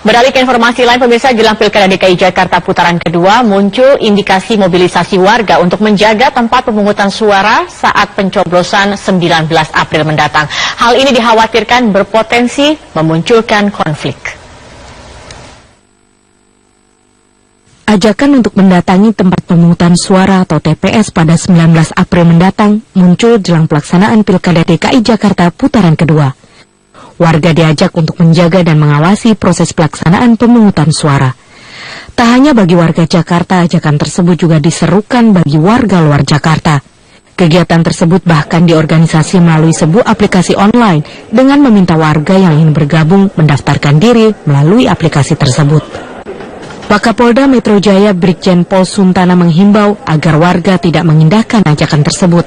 Beralih ke informasi lain, pemirsa, jelang Pilkada DKI Jakarta putaran kedua muncul indikasi mobilisasi warga untuk menjaga tempat pemungutan suara saat pencoblosan 19 April mendatang. Hal ini dikhawatirkan berpotensi memunculkan konflik. Ajakan untuk mendatangi tempat pemungutan suara atau TPS pada 19 April mendatang muncul jelang pelaksanaan Pilkada DKI Jakarta putaran kedua. Warga diajak untuk menjaga dan mengawasi proses pelaksanaan pemungutan suara. Tak hanya bagi warga Jakarta, ajakan tersebut juga diserukan bagi warga luar Jakarta. Kegiatan tersebut bahkan diorganisasi melalui sebuah aplikasi online dengan meminta warga yang ingin bergabung mendaftarkan diri melalui aplikasi tersebut. Wakapolda Metro Jaya Brigjen Pol Suntana menghimbau agar warga tidak mengindahkan ajakan tersebut.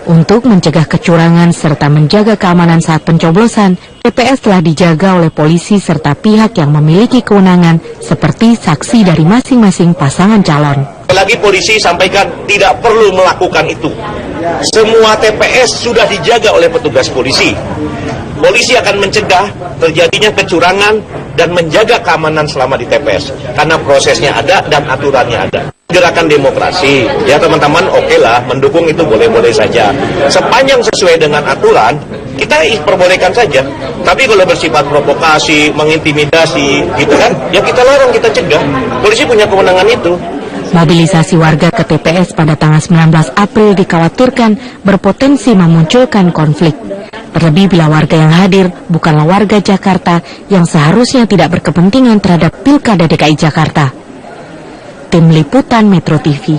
Untuk mencegah kecurangan serta menjaga keamanan saat pencoblosan, TPS telah dijaga oleh polisi serta pihak yang memiliki kewenangan seperti saksi dari masing-masing pasangan calon. Lagi polisi sampaikan tidak perlu melakukan itu. Semua TPS sudah dijaga oleh petugas polisi. Polisi akan mencegah terjadinya kecurangan dan menjaga keamanan selama di TPS. Karena prosesnya ada dan aturannya ada. Gerakan demokrasi, ya teman-teman, oke lah, mendukung itu boleh-boleh saja. Sepanjang sesuai dengan aturan, kita perbolehkan saja. Tapi kalau bersifat provokasi, mengintimidasi, gitu kan, ya kita larang, kita cegah. Polisi punya kewenangan itu. Mobilisasi warga ke TPS pada tanggal 19 April dikhawatirkan berpotensi memunculkan konflik. Terlebih bila warga yang hadir bukanlah warga Jakarta yang seharusnya tidak berkepentingan terhadap Pilkada DKI Jakarta. Tim Liputan Metro TV.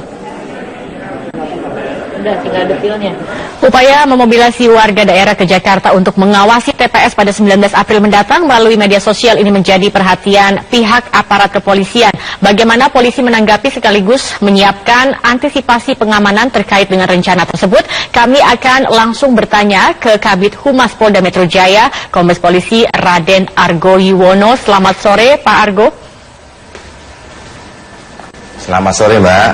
Upaya memobilisasi warga daerah ke Jakarta untuk mengawasi TPS pada 19 April mendatang melalui media sosial ini menjadi perhatian pihak aparat kepolisian. Bagaimana polisi menanggapi sekaligus menyiapkan antisipasi pengamanan terkait dengan rencana tersebut? Kami akan langsung bertanya ke Kabid Humas Polda Metro Jaya, Kombes Polisi Raden Argo Yuwono. Selamat sore, Pak Argo. Selamat sore, Mbak.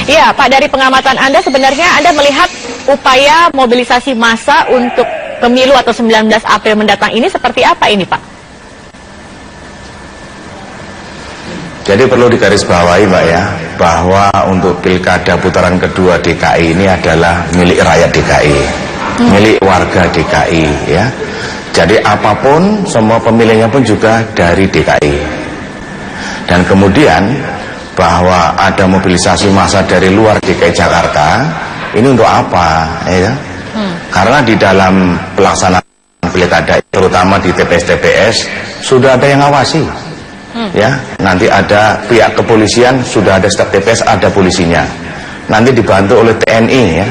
Ya, Pak, dari pengamatan Anda sebenarnya Anda melihat upaya mobilisasi massa untuk pemilu atau 19 April mendatang ini seperti apa ini, Pak? Jadi perlu digarisbawahi, Mbak, ya, bahwa untuk Pilkada putaran kedua DKI ini adalah milik rakyat DKI, milik warga DKI, ya. Jadi apapun, semua pemilihnya pun juga dari DKI. Dan kemudian bahwa ada mobilisasi massa dari luar DKI Jakarta, ini untuk apa, ya? Karena di dalam pelaksanaan pilkada, terutama di TPS-TPS, sudah ada yang ngawasi, ya. Nanti ada pihak kepolisian, sudah ada setiap TPS ada polisinya. Nanti dibantu oleh TNI, ya.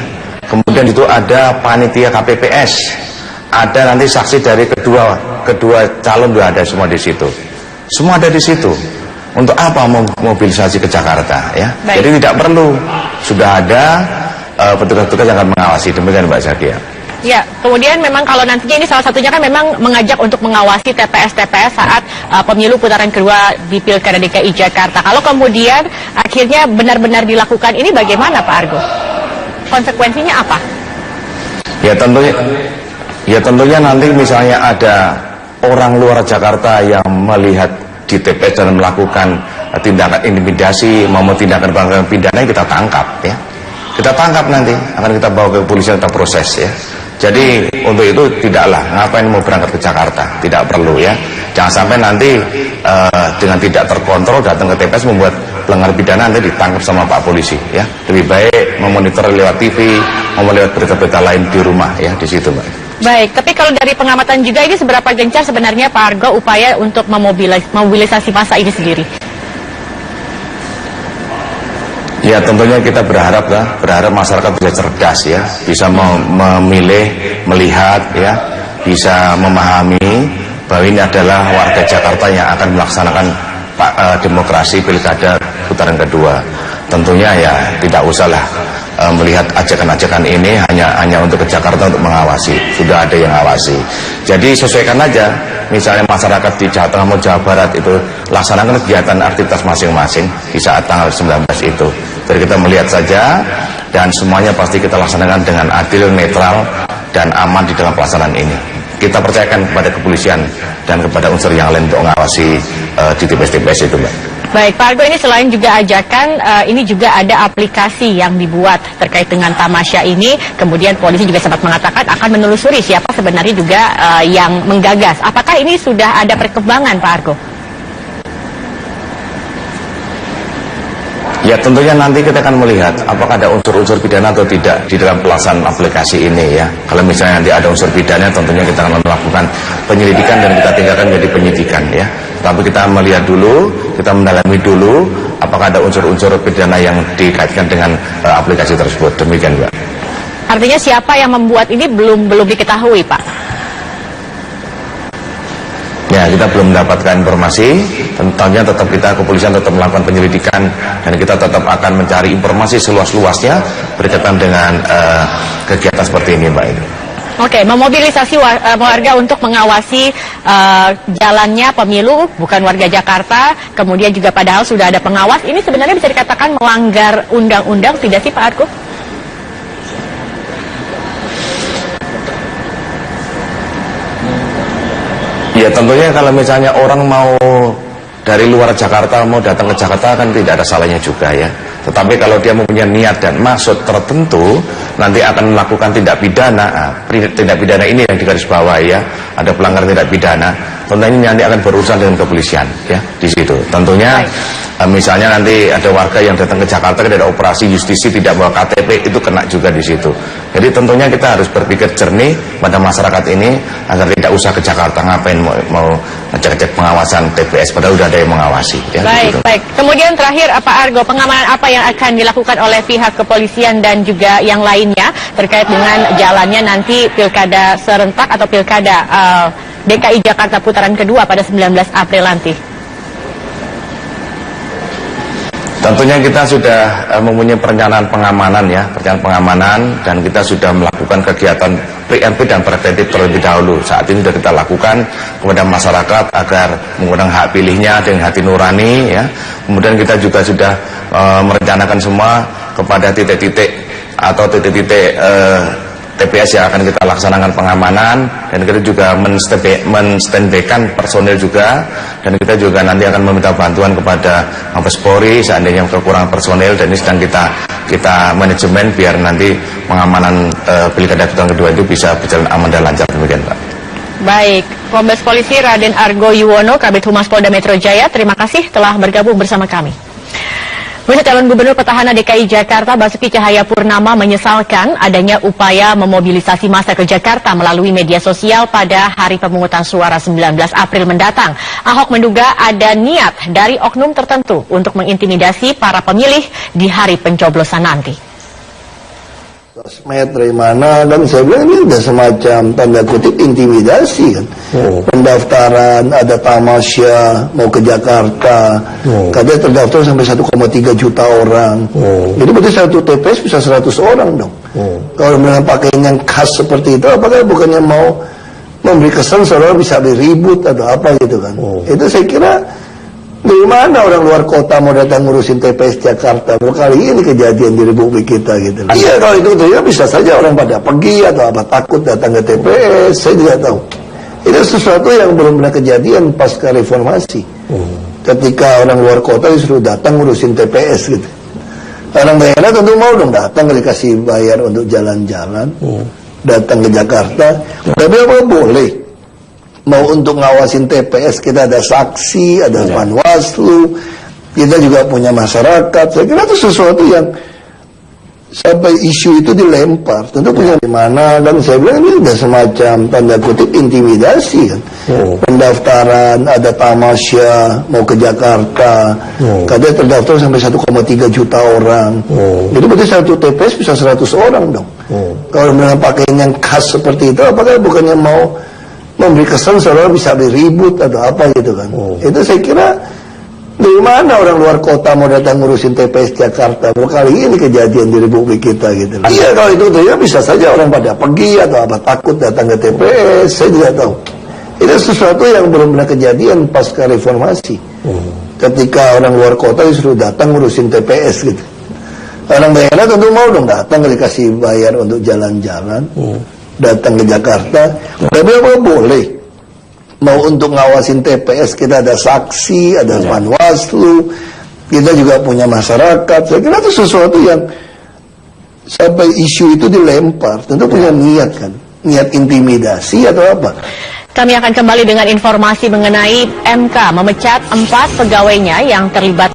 Kemudian itu ada panitia KPPS, ada nanti saksi dari kedua calon juga ada semua di situ. Semua ada di situ. Untuk apa mobilisasi ke Jakarta, ya? Baik. Jadi tidak perlu, sudah ada petugas-petugas yang akan mengawasi. Demikian, Mbak Zakia. Ya, kemudian memang kalau nantinya ini salah satunya kan memang mengajak untuk mengawasi TPS-TPS saat pemilu putaran kedua di Pilkada DKI Jakarta. Kalau kemudian akhirnya benar-benar dilakukan ini bagaimana, Pak Argo? Konsekuensinya apa? Ya tentunya nanti misalnya ada orang luar Jakarta yang melihat di TPS dan melakukan tindakan intimidasi, mau tindakan pidana, kita tangkap, ya. Kita tangkap nanti, akan kita bawa ke kepolisian, kita proses, ya. Jadi untuk itu tidaklah, ngapain mau berangkat ke Jakarta, tidak perlu, ya. Jangan sampai nanti dengan tidak terkontrol datang ke TPS membuat pelanggar pidana, nanti ditangkap sama Pak Polisi, ya. Lebih baik memonitor lewat TV, lewat berita-berita lain di rumah, ya, di situ, Mbak. Baik, tapi kalau dari pengamatan juga ini seberapa gencar sebenarnya Pak Argo upaya untuk memobilisasi massa ini sendiri? Ya tentunya kita berharap masyarakat bisa cerdas, ya, bisa memilih, melihat, ya, bisa memahami bahwa ini adalah warga Jakarta yang akan melaksanakan demokrasi pilkada putaran kedua. Tentunya ya tidak usahlah melihat ajakan-ajakan ini hanya untuk ke Jakarta untuk mengawasi, sudah ada yang ngawasi. Jadi sesuaikan aja, misalnya masyarakat di Jawa Tengah maupun Jawa Barat itu laksanakan kegiatan aktivitas masing-masing di saat tanggal 19 itu. Jadi kita melihat saja dan semuanya pasti kita laksanakan dengan adil, netral, dan aman di dalam pelaksanaan ini. kita percayakan kepada kepolisian dan kepada unsur yang lain untuk mengawasi di TPS-TPS itu, Mbak. Baik, Pak Argo, ini selain juga ajakan, ini juga ada aplikasi yang dibuat terkait dengan tamasya ini. Kemudian polisi juga sempat mengatakan akan menelusuri siapa sebenarnya juga yang menggagas. Apakah ini sudah ada perkembangan, Pak Argo? Ya, tentunya nanti kita akan melihat apakah ada unsur-unsur pidana atau tidak di dalam pelaksanaan aplikasi ini ya. Kalau misalnya nanti ada unsur pidana, tentunya kita akan melakukan penyelidikan dan kita tinggalkan menjadi penyidikan ya. Tapi kita melihat dulu, kita mendalami dulu apakah ada unsur-unsur pidana yang dikaitkan dengan aplikasi tersebut. Demikian, Mbak. Artinya siapa yang membuat ini belum diketahui, Pak? Ya, kita belum mendapatkan informasi. Tentunya tetap kita, kepolisian tetap melakukan penyelidikan dan kita tetap akan mencari informasi seluas-luasnya berkaitan dengan kegiatan seperti ini, Mbak. Oke, memobilisasi warga untuk mengawasi jalannya pemilu, bukan warga Jakarta, kemudian juga padahal sudah ada pengawas. Ini sebenarnya bisa dikatakan melanggar undang-undang, tidak sih, Pak Argo? Ya, tentunya kalau misalnya orang mau dari luar Jakarta mau datang ke Jakarta kan tidak ada salahnya juga ya. Tetapi kalau dia mempunyai niat dan maksud tertentu, nanti akan melakukan tindak pidana. Tindak pidana ini yang digarisbawahi ya, ada pelanggaran tindak pidana. Tentunya ini nanti akan berurusan dengan kepolisian ya di situ. Tentunya misalnya nanti ada warga yang datang ke Jakarta, ada operasi justisi tidak bawa KTP, itu kena juga di situ. Jadi tentunya kita harus berpikir jernih pada masyarakat ini agar tidak usah ke Jakarta, ngapain mau ngecek-cek pengawasan TPS padahal udah ada yang mengawasi ya. Baik, gitu. baik. Kemudian terakhir Pak Argo, pengamanan apa yang akan dilakukan oleh pihak kepolisian dan juga yang lainnya terkait dengan jalannya nanti pilkada serentak atau pilkada DKI Jakarta putaran kedua pada 19 April nanti? Tentunya kita sudah mempunyai perencanaan pengamanan ya, dan kita sudah melakukan kegiatan preemptif dan preventif terlebih dahulu. Saat ini sudah kita lakukan kepada masyarakat agar menggunakan hak pilihnya dengan hati nurani ya. Kemudian kita juga sudah merencanakan semua kepada titik-titik atau titik-titik TPS yang akan kita laksanakan pengamanan, dan kita juga men-standby-kan personil juga, dan kita juga nanti akan meminta bantuan kepada Mabes Polri seandainya kekurangan personil, dan ini sedang kita manajemen biar nanti pengamanan pilkada putaran kedua itu bisa berjalan aman dan lancar. Demikian, Pak. Baik, Kombes Polisi Raden Argo Yuwono, Kabid Humas Polda Metro Jaya, terima kasih telah bergabung bersama kami. Calon Gubernur Petahana DKI Jakarta Basuki Cahayapurnama menyesalkan adanya upaya memobilisasi massa ke Jakarta melalui media sosial pada hari pemungutan suara 19 April mendatang. Ahok menduga ada niat dari oknum tertentu untuk mengintimidasi para pemilih di hari pencoblosan nanti. Sosmed dari mana, dan saya bilang ini udah semacam tanda kutip intimidasi kan. Pendaftaran, ada tamasya mau ke Jakarta, katanya terdaftar sampai 1,3 juta orang. Jadi berarti satu TPS bisa 100 orang dong. Kalau dengan pakaian yang khas seperti itu, apakah bukannya mau memberi kesan seolah bisa diribut atau apa gitu kan. Itu saya kira dari mana orang luar kota mau datang ngurusin TPS Jakarta? Kali ini kejadian di Republik kita gitu. Iya, kalau itu ya bisa saja orang pada pergi atau apa, takut datang ke TPS, saya tidak tahu. Itu sesuatu yang belum pernah kejadian pasca reformasi. Ketika orang luar kota disuruh datang ngurusin TPS gitu. Orang daerah tentu mau dong datang, dikasih bayar untuk jalan-jalan, datang ke Jakarta. Tapi apa boleh? Mau untuk ngawasin TPS kita ada saksi, ada Panwaslu, kita juga punya masyarakat. Saya kira itu sesuatu yang sampai isu itu dilempar, tentu punya di mana, dan saya bilang ini sudah semacam tanda kutip intimidasi kan. Pendaftaran, ada tamasya mau ke Jakarta, katanya terdaftar sampai 1,3 juta orang. Jadi berarti satu TPS bisa 100 orang dong. Kalau dengan pakaian yang khas seperti itu, apakah bukannya mau memberi kesan seolah bisa diribut atau apa gitu kan. Itu saya kira dari mana orang luar kota mau datang ngurusin TPS Jakarta? Kali ini kejadian di Republik kita gitu. Iya, kalau itu ya bisa saja orang pada pergi atau apa, takut datang ke TPS, saya tidak tahu. Itu sesuatu yang belum pernah kejadian pasca reformasi. Ketika orang luar kota disuruh datang ngurusin TPS gitu. Orang daerah tentu mau dong datang, dikasih bayar untuk jalan-jalan, datang ke Jakarta, tapi apa boleh? Mau untuk ngawasin TPS kita ada saksi, ada Panwaslu, kita juga punya masyarakat. Saya kira itu sesuatu yang sampai isu itu dilempar, tentu punya niat kan, niat intimidasi atau apa? Kami akan kembali dengan informasi mengenai MK memecat 4 pegawainya yang terlibat